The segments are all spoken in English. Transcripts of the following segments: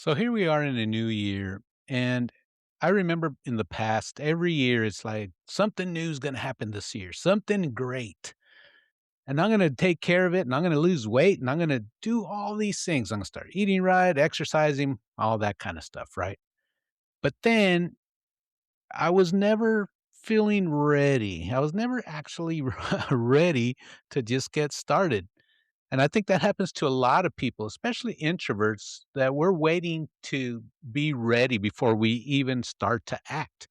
So here we are in a new year. And I remember in the past, every year it's like something new is going to happen this year, something great. And I'm going to take care of it and I'm going to lose weight and I'm going to do all these things. I'm going to start eating right, exercising, all that kind of stuff. Right. But then I was never feeling ready. I was never actually ready to just get started. And I think that happens to a lot of people, especially introverts, that we're waiting to be ready before we even start to act.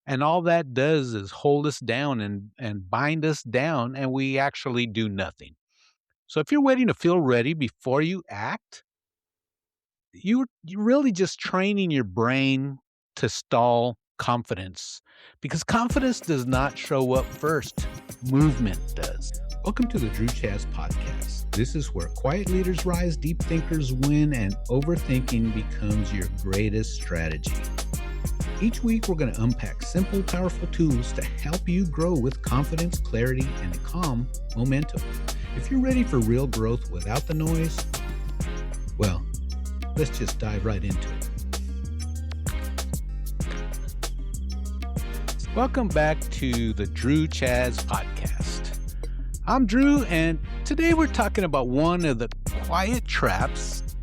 And all that does is hold us down and bind us down, and we actually do nothing. So if you're waiting to feel ready before you act, you're really just training your brain to stall confidence because confidence does not show up first. Movement does. Welcome to the Drew Chaz Podcast. This is where quiet leaders rise, deep thinkers win, and overthinking becomes your greatest strategy. Each week, we're going to unpack simple, powerful tools to help you grow with confidence, clarity, and a calm momentum. If you're ready for real growth without the noise, well, let's just dive right into it. Welcome back to the Drew Chaz Podcast. I'm Drew, and today we're talking about one of the quiet traps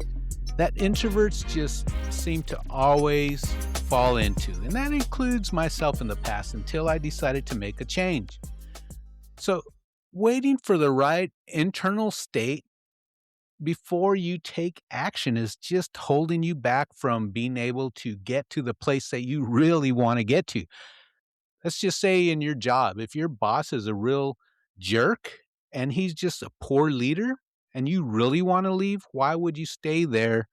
that introverts just seem to always fall into, and that includes myself in the past until I decided to make a change. So, waiting for the right internal state before you take action is just holding you back from being able to get to the place that you really want to get to. Let's just say in your job, if your boss is a real jerk and he's just a poor leader and you really want to leave, why would you stay there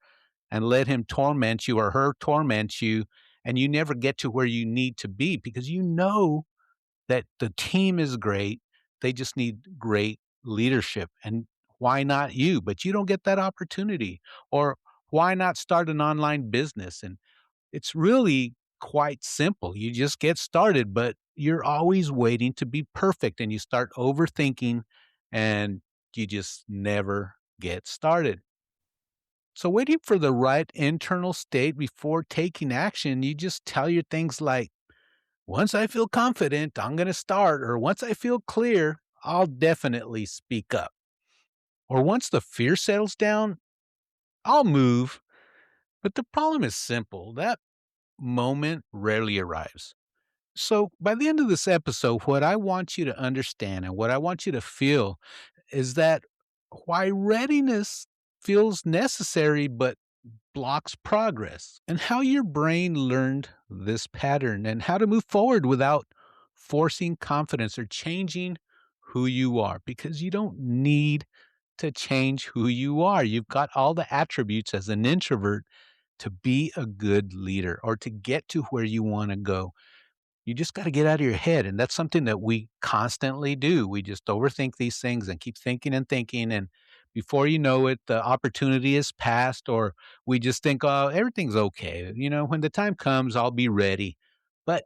and let him torment you or her torment you and you never get to where you need to be? Because you know that the team is great. They just need great leadership. And why not you? But you don't get that opportunity. Or why not start an online business? And it's really quite simple. You just get started, but you're always waiting to be perfect and you start overthinking and you just never get started. So, waiting for the right internal state before taking action, you just tell your things like, once I feel confident, I'm going to start, or once I feel clear, I'll definitely speak up. Or once the fear settles down, I'll move. But the problem is simple that moment rarely arrives. So, by the end of this episode, what I want you to understand and what I want you to feel is that why readiness feels necessary but blocks progress, and how your brain learned this pattern, and how to move forward without forcing confidence or changing who you are, because you don't need to change who you are. You've got all the attributes as an introvert to be a good leader or to get to where you want to go. You just got to get out of your head. And that's something that we constantly do. We just overthink these things and keep thinking and thinking. And before you know it, the opportunity is past, or we just think, oh, everything's okay. When the time comes, I'll be ready. But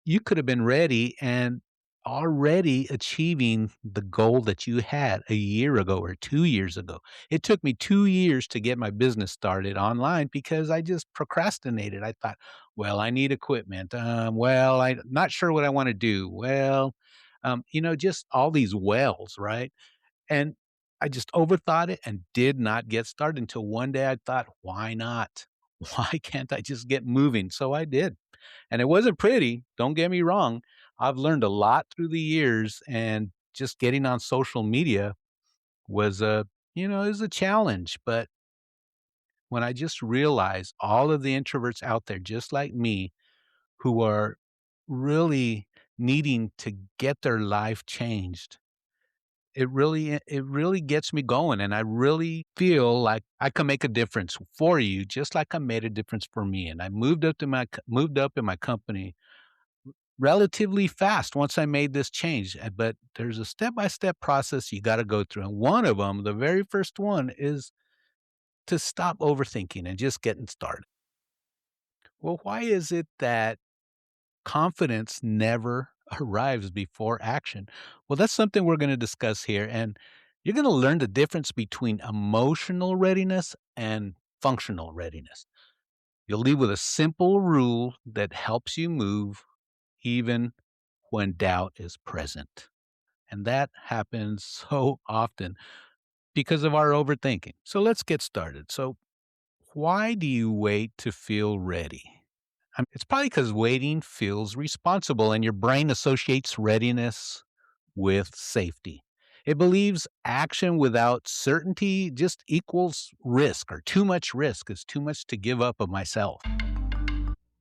you could have been ready and already achieving the goal that you had a year ago or 2 years ago. It took me 2 years to get my business started online because I just procrastinated. I thought, well, I need equipment. I'm not sure what I want to do. Just all these wells, right? And I just overthought it and did not get started until one day I thought, why not? Why can't I just get moving? So I did. And it wasn't pretty, don't get me wrong. I've learned a lot through the years, and just getting on social media was is a challenge. But when I just realized all of the introverts out there, just like me, who are really needing to get their life changed, it really gets me going, and I really feel like I can make a difference for you, just like I made a difference for me. And I moved up in my company relatively fast once I made this change. But there's a step-by-step process you gotta go through, and one of them, the very first one, is to stop overthinking and just getting started. Well, why is it that confidence never arrives before action? Well, that's something we're gonna discuss here, and you're gonna learn the difference between emotional readiness and functional readiness. You'll leave with a simple rule that helps you move even when doubt is present. And that happens so often because of our overthinking. So let's get started. So, why do you wait to feel ready? It's probably because waiting feels responsible and your brain associates readiness with safety. It believes action without certainty just equals risk, or too much risk is too much to give up of myself.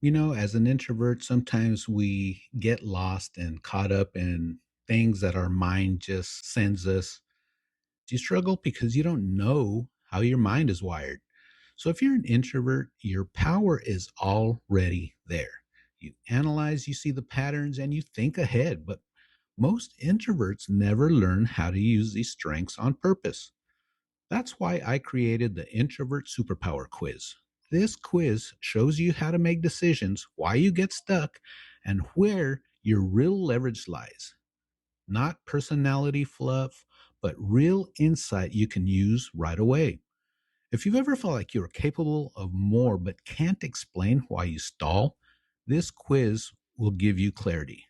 As an introvert, sometimes we get lost and caught up in things that our mind just sends us. You struggle because you don't know how your mind is wired. So if you're an introvert, your power is already there. You analyze, you see the patterns, and you think ahead. But most introverts never learn how to use these strengths on purpose. That's why I created the Introvert Superpower Quiz. This quiz shows you how to make decisions, why you get stuck, and where your real leverage lies. Not personality fluff, but real insight you can use right away. If you've ever felt like you're capable of more but can't explain why you stall, this quiz will give you clarity.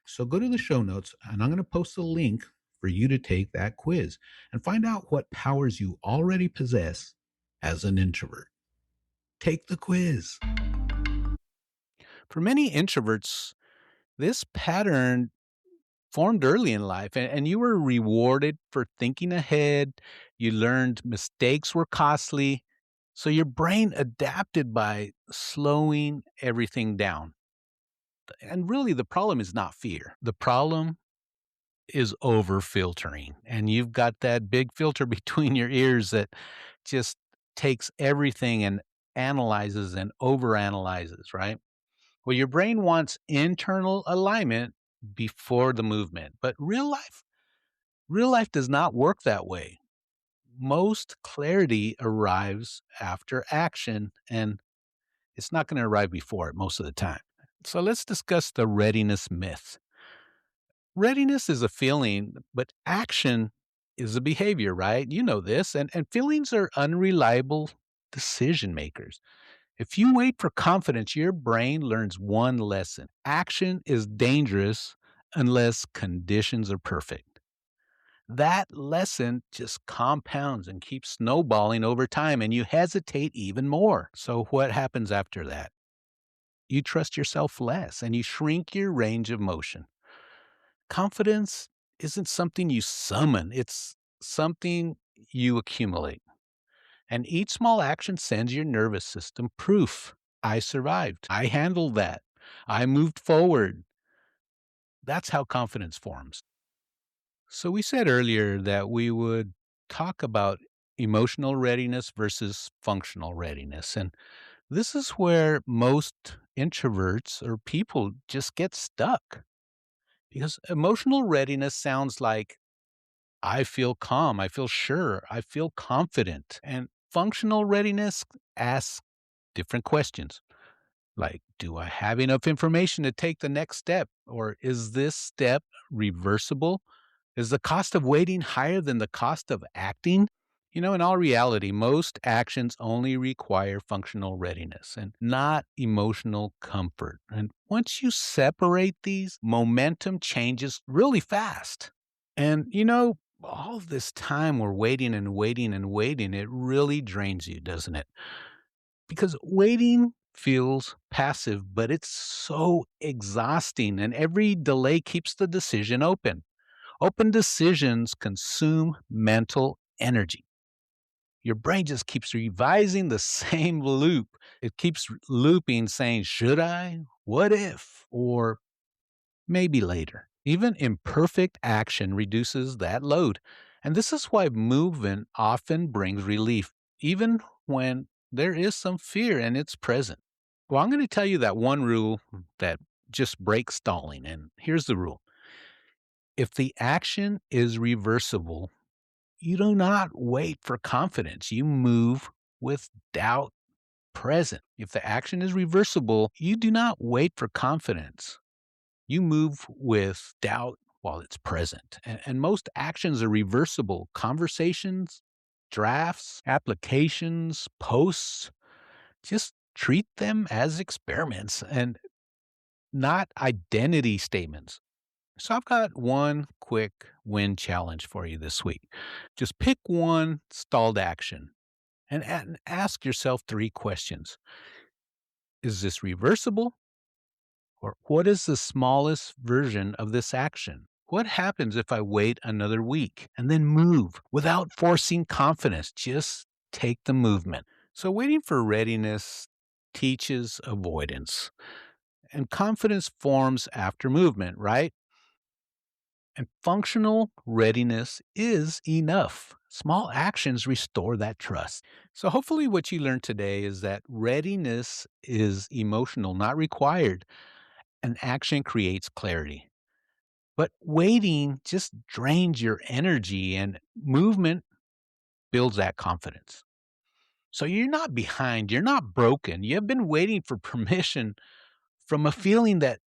So go to the show notes and I'm going to post a link for you to take that quiz and find out what powers you already possess as an introvert. Take the quiz. For many introverts, this pattern formed early in life, and you were rewarded for thinking ahead. You learned mistakes were costly. So your brain adapted by slowing everything down. And really, the problem is not fear. The problem is over filtering. And you've got that big filter between your ears that just takes everything and analyzes and overanalyzes, right? Well, your brain wants internal alignment before the movement, but real life does not work that way. Most clarity arrives after action, and it's not going to arrive before it most of the time. So let's discuss the readiness myth. Readiness is a feeling, but action is a behavior, right? You know this, and feelings are unreliable decision makers. If you wait for confidence, your brain learns one lesson: action is dangerous unless conditions are perfect. That lesson just compounds and keeps snowballing over time, and you hesitate even more. So, what happens after that? You trust yourself less and you shrink your range of motion. Confidence isn't something you summon, it's something you accumulate. And each small action sends your nervous system proof. I survived. I handled that. I moved forward. That's how confidence forms. So, we said earlier that we would talk about emotional readiness versus functional readiness. And this is where most introverts or people just get stuck because emotional readiness sounds like I feel calm, I feel sure, I feel confident. And functional readiness asks different questions like, do I have enough information to take the next step? Or is this step reversible? Is the cost of waiting higher than the cost of acting? In all reality, most actions only require functional readiness and not emotional comfort. And once you separate these, momentum changes really fast. And all of this time we're waiting and waiting and waiting, it really drains you, doesn't it? Because waiting feels passive, but it's so exhausting, and every delay keeps the decision open. Open decisions consume mental energy. Your brain just keeps revising the same loop. It keeps looping, saying, should I? What if? Or maybe later. Even imperfect action reduces that load. And this is why movement often brings relief, even when there is some fear and it's present. Well, I'm going to tell you that one rule that just breaks stalling. And here's the rule: if the action is reversible, you do not wait for confidence. You move with doubt present. If the action is reversible, you do not wait for confidence. You move with doubt while it's present. And most actions are reversible. Conversations, drafts, applications, posts. Just treat them as experiments and not identity statements. So I've got one quick win challenge for you this week. Just pick one stalled action and ask yourself 3 questions. Is this reversible? Or what is the smallest version of this action? What happens if I wait another week and then move without forcing confidence? Just take the movement. So waiting for readiness teaches avoidance, and confidence forms after movement, right? And functional readiness is enough. Small actions restore that trust. So hopefully what you learned today is that readiness is emotional, not required, and action creates clarity. But waiting just drains your energy, and movement builds that confidence. So you're not behind, you're not broken. You have been waiting for permission from a feeling that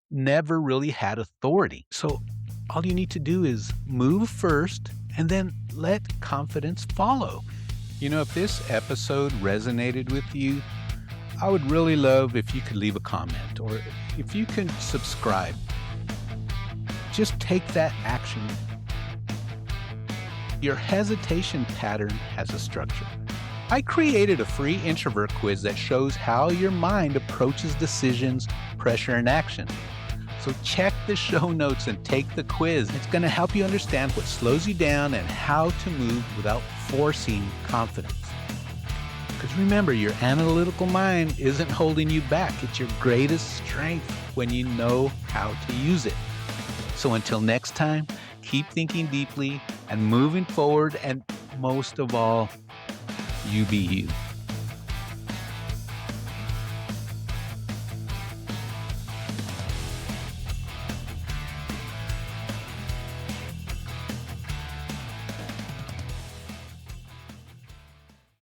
never really had authority. So all you need to do is move first and then let confidence follow. If this episode resonated with you, I would really love if you could leave a comment or if you can subscribe. Just take that action. Your hesitation pattern has a structure. I created a free introvert quiz that shows how your mind approaches decisions, pressure, and action. So check the show notes and take the quiz. It's going to help you understand what slows you down and how to move without forcing confidence. Because remember, your analytical mind isn't holding you back. It's your greatest strength when you know how to use it. So until next time, keep thinking deeply and moving forward, and most of all, you be you.